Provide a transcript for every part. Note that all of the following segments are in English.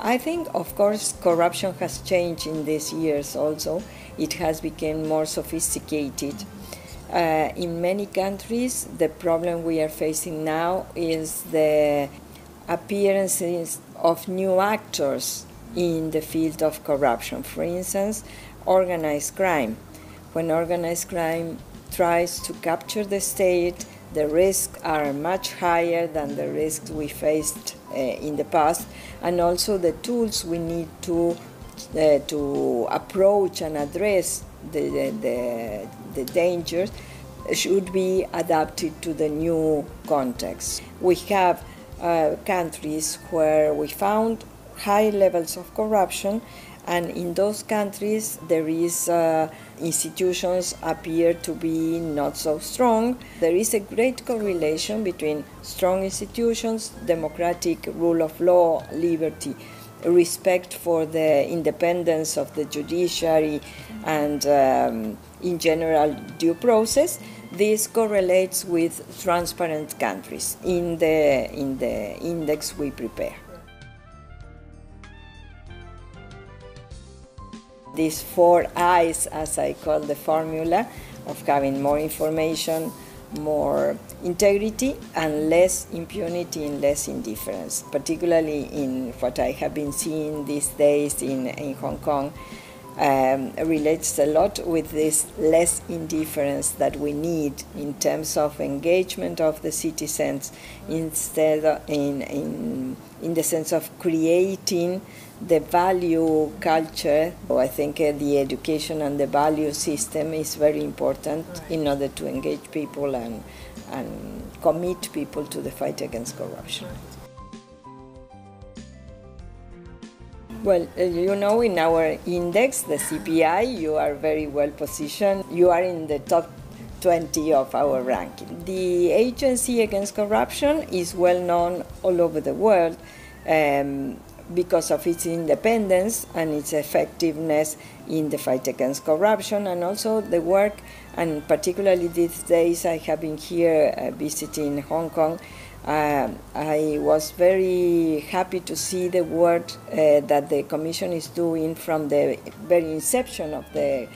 I think, of course, corruption has changed in these years also. It has become more sophisticated. In many countries, the problem we are facing now is the appearances of new actors in the field of corruption. For instance, organized crime. When organized crime tries to capture the state, the risks are much higher than the risks we faced in the past, and also the tools we need to approach and address the dangers should be adapted to the new context. We have countries where we found high levels of corruption, and in those countries there is institutions appear to be not so strong. There is a great correlation between strong institutions, democratic rule of law, liberty, respect for the independence of the judiciary, and in general due process. This correlates with transparent countries in the index we prepare. These 4 I's, as I call the formula, of having more information, more integrity, and less impunity and less indifference, particularly in what I have been seeing these days in Hong Kong, relates a lot with this less indifference that we need in terms of engagement of the citizens, instead of in the sense of creating the value culture. So I think the education and the value system is very important in order to engage people and commit people to the fight against corruption. Well, you know, in our index, the CPI, you are very well positioned. You are in the top 20 of our ranking. The Agency Against Corruption is well known all over the world because of its independence and its effectiveness in the fight against corruption, and also the work, and particularly these days I have been here visiting Hong Kong. I was very happy to see the work that the Commission is doing from the very inception of the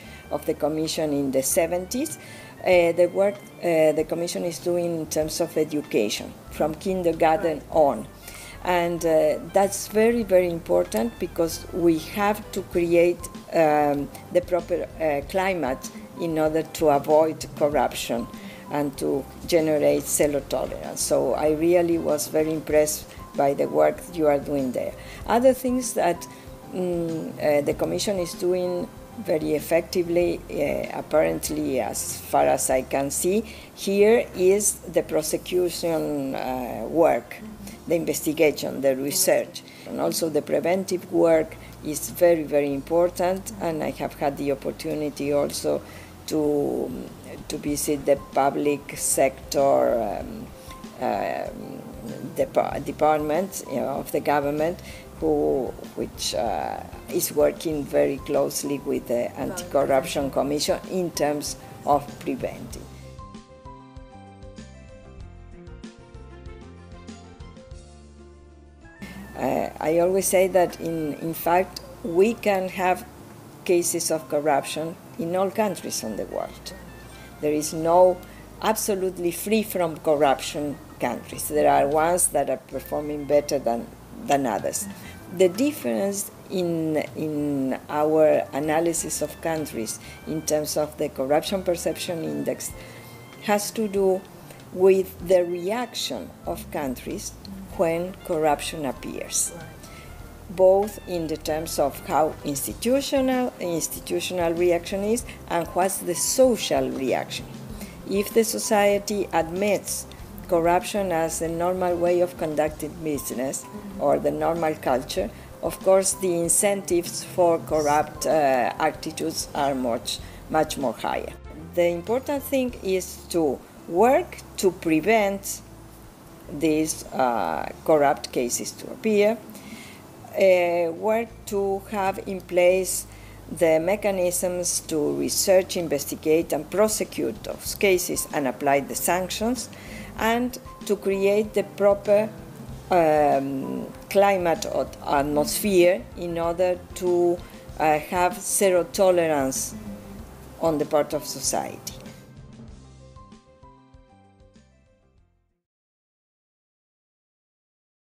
Commission in the 70s. The work the Commission is doing in terms of education, from kindergarten on. And that's very, very important, because we have to create the proper climate in order to avoid corruption and to generate zero tolerance. So I really was very impressed by the work you are doing there. Other things that the Commission is doing very effectively, apparently, as far as I can see, here is the prosecution work, the investigation, the research, and also the preventive work is very, very important. And I have had the opportunity also to visit the public sector departments of the government, which is working very closely with the Anti-Corruption Commission in terms of preventing. I always say that in fact we can have cases of corruption in all countries in the world. There is no absolutely free from corruption countries. There are ones that are performing better than others. The difference in our analysis of countries in terms of the Corruption Perception Index has to do with the reaction of countries when corruption appears, both in the terms of how institutional reaction is and what's the social reaction. If the society admits corruption as a normal way of conducting business or the normal culture, of course the incentives for corrupt attitudes are much more higher. The important thing is to work to prevent these corrupt cases to appear, work to have in place the mechanisms to research, investigate, and prosecute those cases and apply the sanctions, and to create the proper climate or atmosphere in order to have zero tolerance on the part of society.